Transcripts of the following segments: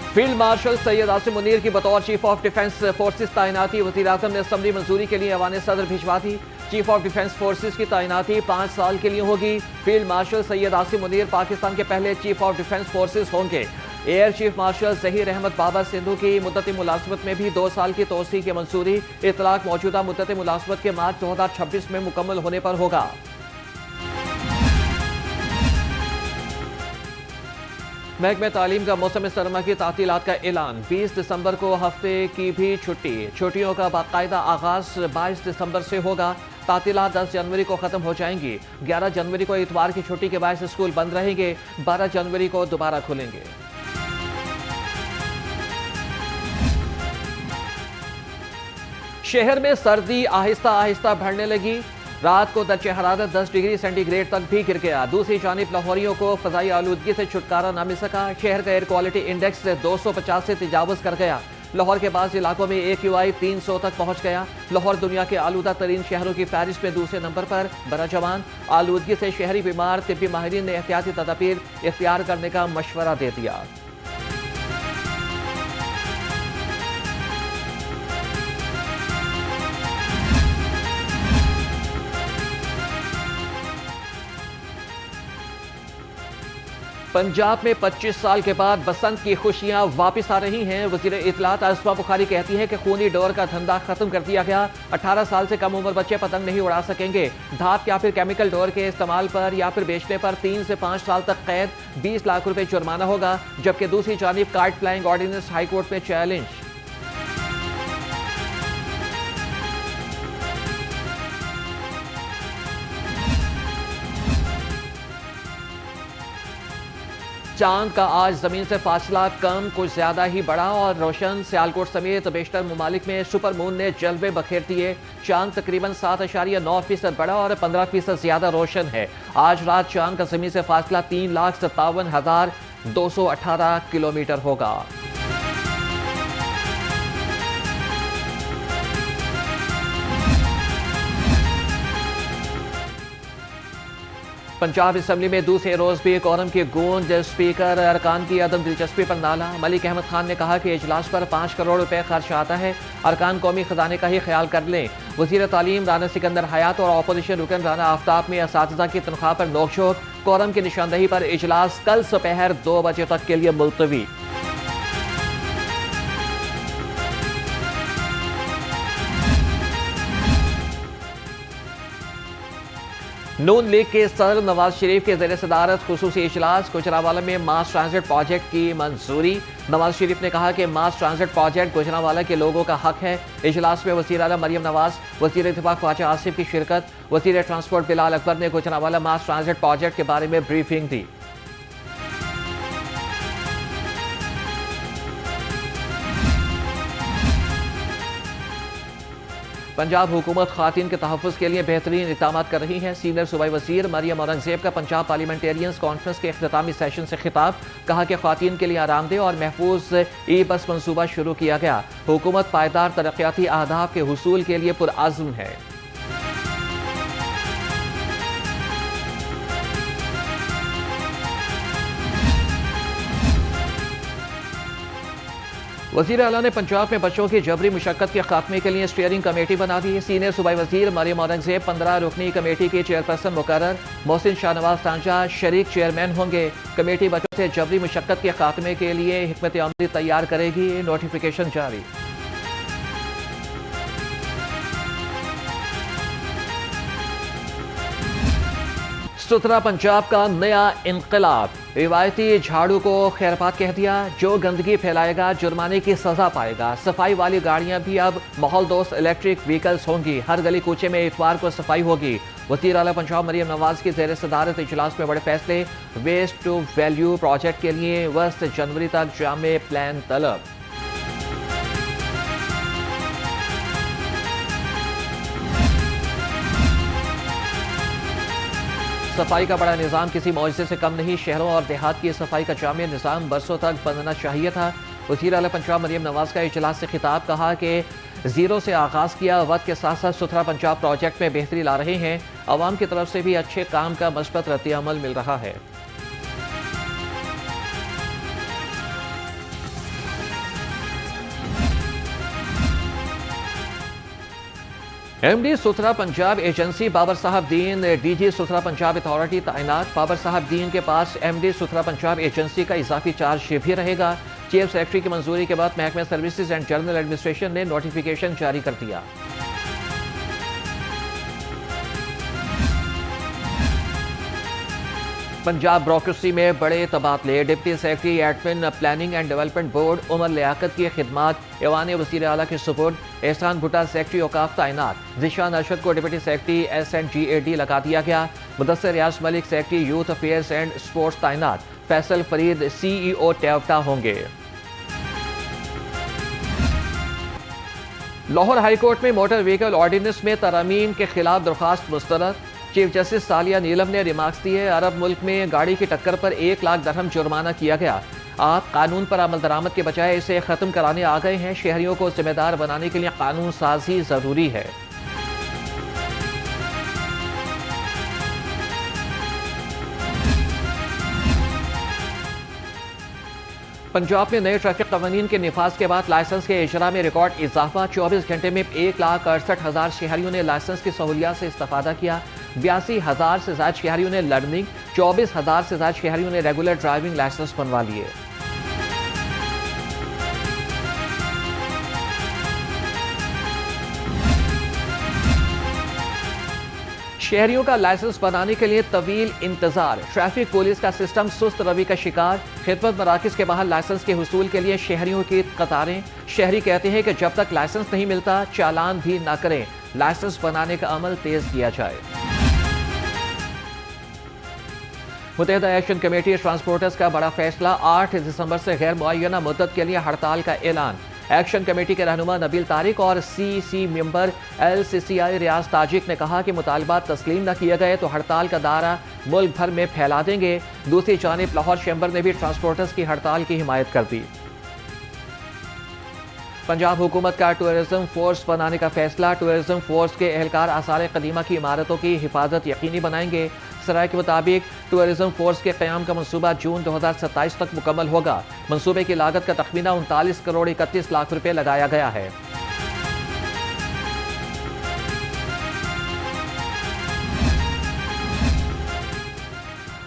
Field marshal Syed Asim Munir की बतौर chief of defence forces तैनाती वज़ीर-ए-आज़म ने असम्बली मंजूरी के लिए ऐवान सदर भिजवा दी। चीफ ऑफ डिफेंस फोर्सेस की तैनाती 5 साल के लिए होगी। फील्ड मार्शल सैयद आसिम मुनीर पाकिस्तान के पहले चीफ ऑफ डिफेंस फोर्सेस होंगे। Air chief marshal Zaheer Ahmed Babar Sidhu की मुद्दत मुलाजमत में भी 2 साल की तोसी की मंजूरी। इतलाक मौजूदा मुद्दत मुलाजमत के मार्च 2026 में मुकम्मल होने पर होगा। महकमे तालीम का मौसम सरमा की तातीलात का ऐलान। 20 दिसंबर को हफ्ते की भी छुट्टियों का बाकायदा आगाज 22 दिसंबर से होगा। तातीलात 10 जनवरी को खत्म हो जाएंगी। 11 जनवरी को इतवार की छुट्टी के बाद स्कूल बंद रहेंगे। 12 जनवरी को दोबारा खुलेंगे। शहर में सर्दी आहिस्ता आहिस्ता बढ़ने लगी। रात को दर्जे हरारत 10 डिग्री सेंटीग्रेड तक भी गिर गया। दूसरी जानिब लाहौरियों को फजाई आलूदगी से छुटकारा न मिल सका। शहर का एयर क्वालिटी इंडेक्स 250 से तजावुज कर गया। लाहौर के बाद इलाकों में AQI 300 तक पहुंच गया। लाहौर दुनिया के आलूदा तरीन शहरों की फहरिस्त में दूसरे नंबर पर। बराजमान आलूदगी से शहरी बीमार तिब्बी माहिरीन ने एहतियाती तदाबीर इख्तियार करने का मशवरा दे दिया। पंजाब में 25 साल के बाद बसंत की खुशियां वापस आ रही हैं। वज़ीर इत्तलात आसमा बुखारी कहती हैं कि खूनी डोर का धंधा खत्म कर दिया गया। 18 साल से कम उम्र बच्चे पतंग नहीं उड़ा सकेंगे। धात या फिर केमिकल डोर के इस्तेमाल पर या फिर बेचने पर 3 से 5 साल तक कैद, 20 लाख रुपए जुर्माना होगा। जबकि दूसरी जानिब काइट फ्लाइंग ऑर्डिनेंस हाईकोर्ट में चैलेंज। चांद का आज जमीन से फासला कम कुछ ज्यादा ही बढ़ा और रोशन। सियालकोट समेत बेशतर ममालिक में सुपर मून ने जलवे बखेर दिए। चांद तकरीबन 7.9% बढ़ा और 15% ज्यादा रोशन है। आज रात चांद का जमीन से फासला 3,57,218 किलोमीटर होगा। पंजाब असम्बली में दूसरे रोज भी कोरम की गूंज। स्पीकर अरकान की अदम दिलचस्पी पर नाला। मलिक अहमद खान ने कहा कि इजलास पर 5 करोड़ रुपए खर्च आता है। अरकान कौमी खजाने का ही ख्याल कर लें। वजीर तालीम राना सिकंदर हयात और अपोजिशन रुकन राना आफ्ताब में असातिज़ा की तनख्वाह पर नोकझोंक। कोरम की निशानदही पर इजलास कल दोपहर 2 बजे तक के लिए मुलतवी। नून लीग के सदर नवाज शरीफ के ज़ेर सदारत खुसूसी इजलास। गुजरांवाला में मास ट्रांजिट प्रोजेक्ट की मंजूरी। नवाज शरीफ ने कहा कि मास ट्रांजिट प्रोजेक्ट गुजरांवाला के लोगों का हक है। इजलास में वज़ीर आला मरियम नवाज, वज़ीर इत्तेफाक ख्वाजा आसिफ की शिरकत। वज़ीर ट्रांसपोर्ट बिलाल अकबर ने गुजरांवाला मास ट्रांजिट प्रोजेक्ट के बारे में ब्रीफिंग दी। पंजाब हुकूमत ख़वातीन के तहफ़्फ़ुज़ के लिए बेहतरीन इक़दाम कर रही है। सीनियर सूबाई वज़ीर मरियम औरंगज़ेब का पंजाब पार्लियामेंटेरियंस कॉन्फ्रेंस के इख्तितामी सेशन से खिताब। कहा कि ख़वातीन के लिए आरामदेह और महफूज ई-बस मनसूबा शुरू किया गया। हुकूमत पायदार तरक्याती अहदाफ के हुसूल के लिए पुरअज़्म है। वज़ीर आला ने पंजाब में बच्चों की जबरी मुशक्कत के खात्मे के लिए स्टीयरिंग कमेटी बना दी। सीनियर सूबाई वज़ीर मरियम औरंगज़ेब 15 रुकनी कमेटी की चेयरपर्सन मुकर्रर। मोहसिन शाहनवाज तांजा शरीक चेयरमैन होंगे। कमेटी बच्चों से जबरी मुशक्कत के खात्मे के लिए हिकमत अमली तैयार करेगी। नोटिफिकेशन जारी। सुथरा पंजाब का नया इनकलाब। रिवायती झाड़ू को खैरपात कह दिया। जो गंदगी फैलाएगा जुर्माने की सजा पाएगा। सफाई वाली गाड़ियां भी अब माहौल दोस्त इलेक्ट्रिक व्हीकल्स होंगी। हर गली कूचे में इतवार को सफाई होगी। वज़ीर आला पंजाब मरियम नवाज की ज़ेर सदारत इजलास में बड़े फैसले। वेस्ट टू वैल्यू प्रोजेक्ट के लिए 20 जनवरी तक जामे प्लान तलब। सफाई का बड़ा निज़ाम किसी मौजज़े से कम नहीं। शहरों और देहात की सफाई का जामिया निज़ाम बरसों तक बनना चाहिए था। वज़ीर आला पंजाब मरियम नवाज का इजलास से खिताब। कहा कि ज़ीरो से आगाज़ किया, वक्त के साथ साथ सुथरा पंजाब प्रोजेक्ट में बेहतरी ला रहे हैं। अवाम की तरफ से भी अच्छे काम का मस्बत रद्द-ए-अमल मिल रहा है। MD सुथरा पंजाब एजेंसी बाबर साहब दीन DG सुथरा पंजाब अथॉरिटी तैनात। बाबर साहब दीन के पास MD सुथरा पंजाब एजेंसी का इजाफी चार्ज भी रहेगा। चीफ सेक्रेटरी की मंजूरी के बाद महकमा सर्विसेज एंड जनरल एडमिनिस्ट्रेशन ने नोटिफिकेशन जारी कर दिया। पंजाब ब्यूरोक्रेसी में बड़े तबादले। Deputy secretary admin planning and development board Umar Liaqat की खिदमात ऐवान वज़ीर आला के सुपुर्द। एहसान भुट्टा सेक्रेटरी औकाफ तैनात। जिशान अरशद को डिप्टी सेक्रेटरी SNGAD लगा दिया गया। Mudassir Riaz Malik secretary youth affairs and sports तैनात। फैसल फरीद CEO टेवटा होंगे। लाहौर हाईकोर्ट में मोटर व्हीकल ऑर्डिनेंस में तरमीम के खिलाफ दरख्वास्त मुस्तरद। चीफ जस्टिस सालिया नीलम ने रिमार्क्स दिए। अरब मुल्क में गाड़ी की टक्कर पर 1 लाख दरहम जुर्माना किया गया। आप कानून पर अमल दरामद के बजाय इसे खत्म कराने आ गए हैं। शहरियों को जिम्मेदार बनाने के लिए कानून साजी जरूरी है। पंजाब में नए ट्रैफिक कवानीन के निफाज के बाद लाइसेंस के इजरा में रिकॉर्ड इजाफा। 24 घंटे में 1,68,000 शहरियों ने लाइसेंस की सहूलियत से इस्तेफादा किया। 82,000 से ज्यादा शहरियों ने लर्निंग, 24,000 से ज्यादा शहरियों ने रेगुलर ड्राइविंग लाइसेंस बनवा लिए। शहरियों का लाइसेंस बनाने के लिए तवील इंतजार। ट्रैफिक पुलिस का सिस्टम सुस्त रवि का शिकार। खिदमत मराकज के बाहर लाइसेंस के हुसूल के लिए शहरियों की कतारें। शहरी कहते हैं कि जब तक लाइसेंस नहीं मिलता चालान भी ना करें। लाइसेंस बनाने का अमल तेज किया जाए। मुत्तहिदा एक्शन कमेटी ट्रांसपोर्टर्स का बड़ा फैसला। 8 दिसंबर से गैर मुअय्यना मुद्दत के लिए हड़ताल का ऐलान। एक्शन कमेटी के रहनुमा नबील तारिक और CC मेंबर LCCI रियाज ताजिक ने कहा कि मुतालबात तस्लीम न किए गए तो हड़ताल का दायरा मुल्क भर में फैला देंगे। दूसरी जानिब लाहौर चैम्बर ने भी ट्रांसपोर्टर्स की हड़ताल की हिमायत कर दी। पंजाब हुकूमत का टूरिज्म फोर्स बनाने का फैसला। टूरिज्म फोर्स के एहलकार आसार कदीमा की इमारतों की हिफाजत यकीनी बनाएंगे। सराय के मुताबिक टूरिज्म फोर्स के क़याम का मनसूबा जून 2027 तक मुकम्मल होगा। मनसूबे की लागत का तखमीना 39 करोड़ 31 लाख रुपए लगाया गया है।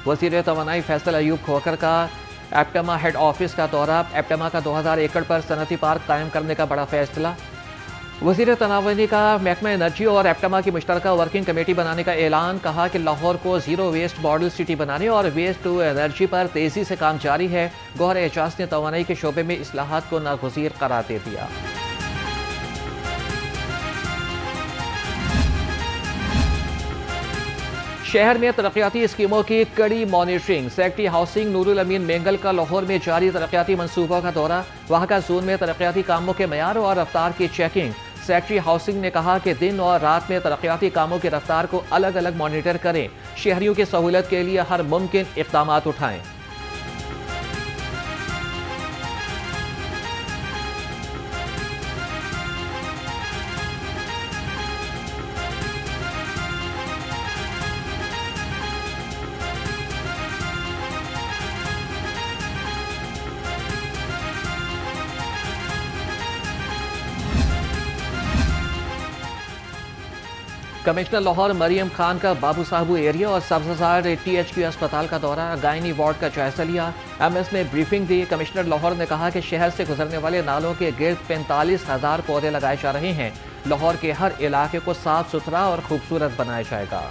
वज़ीर तवानाई फैसल अयूब खोखर का एप्टमा हेड ऑफिस का दौरा। एप्टमा का 2000 एकड़ पर सनती पार्क कायम करने का बड़ा फैसला। वज़ीर तनावनी का महकमा एनर्जी और एप्टमा की मुश्तरका वर्किंग कमेटी बनाने का ऐलान। कहा कि लाहौर को जीरो वेस्ट मॉडल सिटी बनाने और वेस्ट टू एनर्जी पर तेजी से काम जारी है। गौहर एजाज ने तवानाई के शोबे में इस्लाहात को नागुज़ीर करार दे दिया। शहर में तरक्याती स्कीमों की कड़ी मॉनिटरिंग। सेक्रेटरी हाउसिंग नूरुल अमीन मेंगल का लाहौर में जारी तरक्याती मंसूबों का दौरा। वहां का जोन में तरक्याती कामों के मयार और रफ्तार की चेकिंग। सेक्रेटरी हाउसिंग ने कहा कि दिन और रात में तरक्याती कामों की रफ्तार को अलग अलग मॉनिटर करें। शहरियों की सहूलत के लिए हर मुमकिन इक़दाम उठाएं। कमिश्नर लाहौर मरियम खान का बाबू साहबू एरिया और सब्ज़ार THQ अस्पताल का दौरा। गायनी वार्ड का जायजा लिया। MS ने ब्रीफिंग दी। कमिश्नर लाहौर ने कहा कि शहर से गुजरने वाले नालों के गिर्द 45,000 पौधे लगाए जा रहे हैं। लाहौर के हर इलाके को साफ सुथरा और खूबसूरत बनाया जाएगा।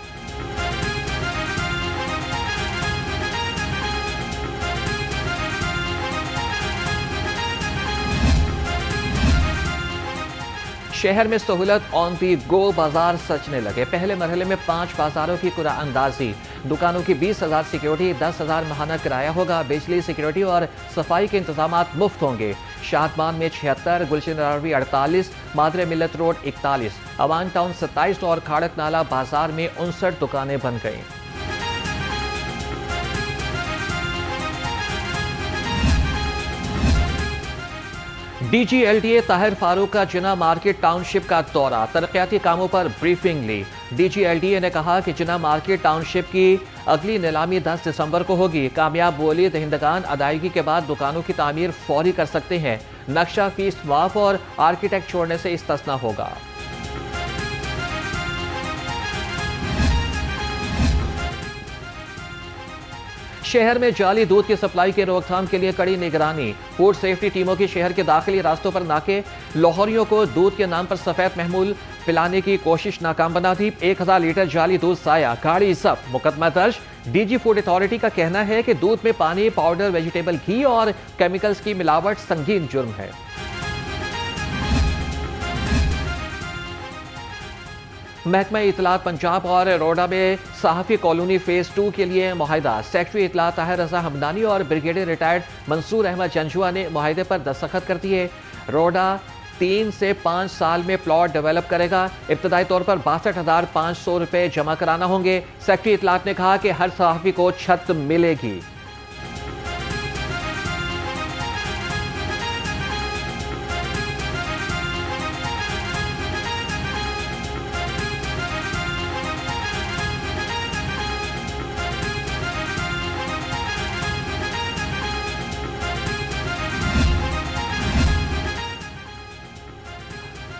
शहर में सहूलत ऑन दी गो। बाजार सजने लगे। पहले मरहले में 5 बाजारों की कुरा अंदाजी। दुकानों की 20,000 सिक्योरिटी, 10,000 माहाना किराया होगा। बिजली, सिक्योरिटी और सफाई के इंतजाम मुफ्त होंगे। शादमान में 76, गुलशन रावी 48, मादरे मिल्लत रोड 41, अवान टाउन 27 और खाड़क नाला बाजार में 59 दुकानें बन गईं। DG LTA ताहिर फारूक का जिना मार्केट टाउनशिप का दौरा। तरक्याती कामों पर ब्रीफिंग ली। DG LTA ने कहा कि जिना मार्केट टाउनशिप की अगली नीलामी 10 दिसंबर को होगी। कामयाब बोली दहिंदगान अदायगी के बाद दुकानों की तामीर फौरी कर सकते हैं। नक्शा फीस माफ और आर्किटेक्ट छोड़ने से इस्तिस्ना होगा। शहर में जाली दूध की सप्लाई की रोकथाम के लिए कड़ी निगरानी। फूड सेफ्टी टीमों की शहर के दाखिली रास्तों पर नाके। लाहौरियों को दूध के नाम पर सफेद महमूल पिलाने की कोशिश नाकाम बना दी। 1000 लीटर जाली दूध साया, गाड़ी जब्त, मुकदमा दर्ज। डीजी फूड अथॉरिटी का कहना है कि दूध में पानी, पाउडर, वेजिटेबल घी और केमिकल्स की मिलावट संगीन जुर्म है। महकमा इतलात पंजाब और रोडा में सहाफ़ी कॉलोनी फेज 2 के लिए मुआहिदा। सेक्रेटरी इतलात ताहिर रजा हमदानी और ब्रिगेडियर रिटायर्ड मंसूर अहमद जंजुआ ने मुआहिदे पर दस्तखत कर दिए। रोडा 3 से 5 साल में प्लॉट डेवलप करेगा। इब्तदाई तौर पर 62,500 रुपए जमा कराना होंगे। सेक्रेटरी इतलात ने कहा कि हर सहाफ़ी को छत मिलेगी।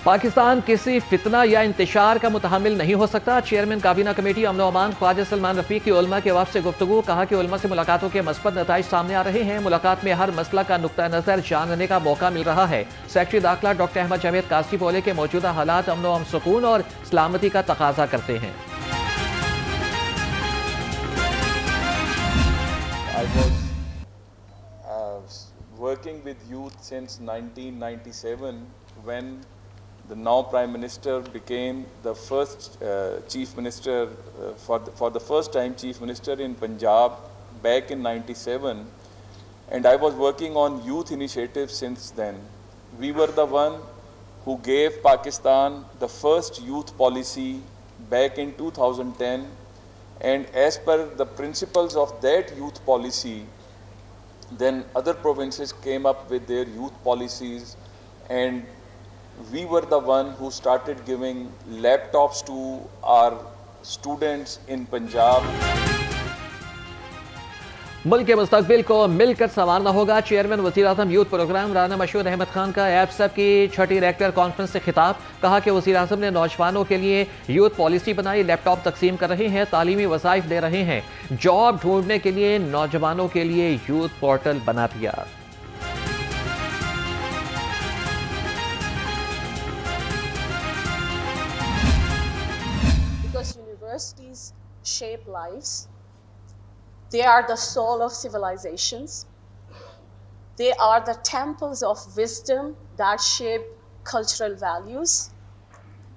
पाकिस्तान किसी फितना या इंतशार का मुतहम्मिल नहीं हो सकता। चेयरमैन काबीना कमेटी अमन अमान ख्वाजा सलमान रफीक की उलमा के वफ़द से गुफ्तगू। कहा कि उलमा से मुलाकातों के मस्बत नताइज सामने आ रहे हैं। मुलाकात में हर मसला का नुक्ता नज़र जानने का मौका मिल रहा है। सेक्रेटरी दाखिला डॉक्टर अहमद जावेद कासी बोले के मौजूदा हालात अमन सुकून और सलामती का तकाजा करते हैं। Working with youth since 1997 when the now Prime Minister became the first Chief Minister for the first time Chief Minister in Punjab back in 97, and I was working on youth initiatives since then. We were the one who gave Pakistan the first youth policy back in 2010, and as per the principles of that youth policy, then other provinces came up with their youth policies, and we were the one who started giving laptops to our students in Punjab. मुल्क के मुस्तकबिल को मिलकर संवारना होगा। Chairman वज़ीर-ए-आज़म youth programme Rana मशहूर अहमद खान का एप्सप की 6ठी रेक्टर कॉन्फ्रेंस से खिताब। कहा कि वज़ीर-ए-आज़म ने नौजवानों के लिए यूथ पॉलिसी बनाई, लैपटॉप तकसीम कर रहे हैं, तालीमी वज़ाइफ दे रहे हैं, जॉब ढूंढने के लिए नौजवानों के लिए यूथ पोर्टल बना दिया। Because universities shape lives. They are the soul of civilizations. They are the temples of wisdom that shape cultural values.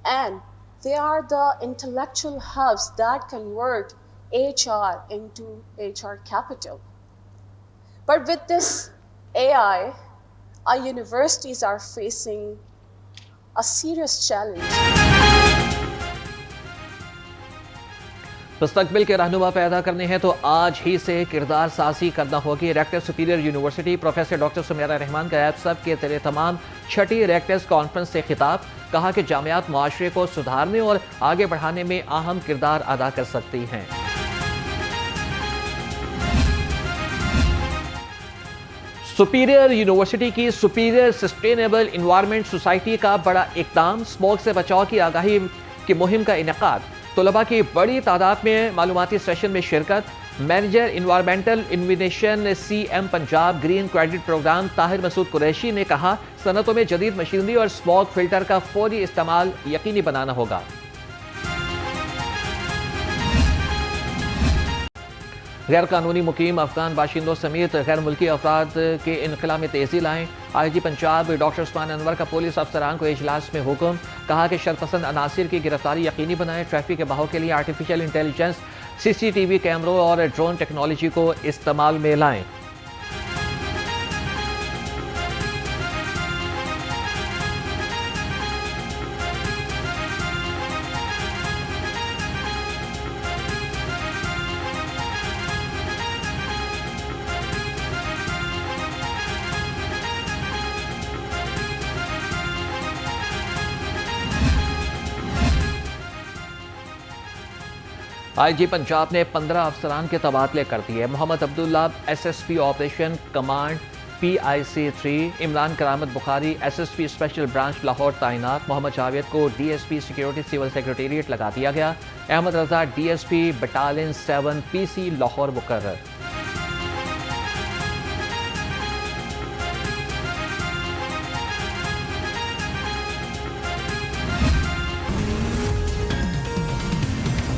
And they are the intellectual hubs that convert HR into HR capital. But with this AI, our universities are facing a serious challenge. मुस्तकबिल के रहनुमा पैदा करने हैं तो आज ही से किरदार साजी करना होगी। Rector superior university professor doctor Sumaira Rehman का एप्सप के तेरे तमाम 6ठी रेक्टर्स कॉन्फ्रेंस से खिताब। कहा कि जामियात माशरे को सुधारने और आगे बढ़ाने में अहम किरदार अदा कर सकती हैं। सुपीरियर यूनिवर्सिटी की सुपीरियर सस्टेनेबल इन्वायरमेंट सोसाइटी का बड़ा इकदाम। स्मोक से बचाव की आगाही की मुहिम का इनेकाद। तलबा की बड़ी तादाद में मालूमाती सेशन में शिरकत। Manager environmental innovation CM Punjab green credit programme Tahir Masood Qureshi ने कहा, सनतों में जदीद मशीनरी और स्मोक फिल्टर का फौरी इस्तेमाल यकीनी बनाना होगा। गैर कानूनी मुकीम अफगान बाशिंदों समेत गैर मुल्की अफराद के इनखला में तेजी लाएं। IG पंजाब डॉक्टर उस्मान अनवर का पुलिस अफसरान को इजलास में हुक्म। कहा कि शरपसंद अनासिर की गिरफ्तारी यकीनी बनाएं। ट्रैफिक के बहाव के लिए आर्टिफिशियल इंटेलिजेंस, CCTV कैमरों और ड्रोन टेक्नोलॉजी को इस्तेमाल में लाएं। IG पंजाब ने 15 अफसरान के तबादले कर दिए। Mohammad Abdullah SSP operation command PIC3, Imran Karamat Bukhari SSP special branch Lahore तैनात। मोहम्मद जावेद को DSP सिक्योरिटी सिविल सेक्रेटेरिएट लगा दिया गया। अहमद रजा DSP बटालियन 7 PC लाहौर मुकर्रर।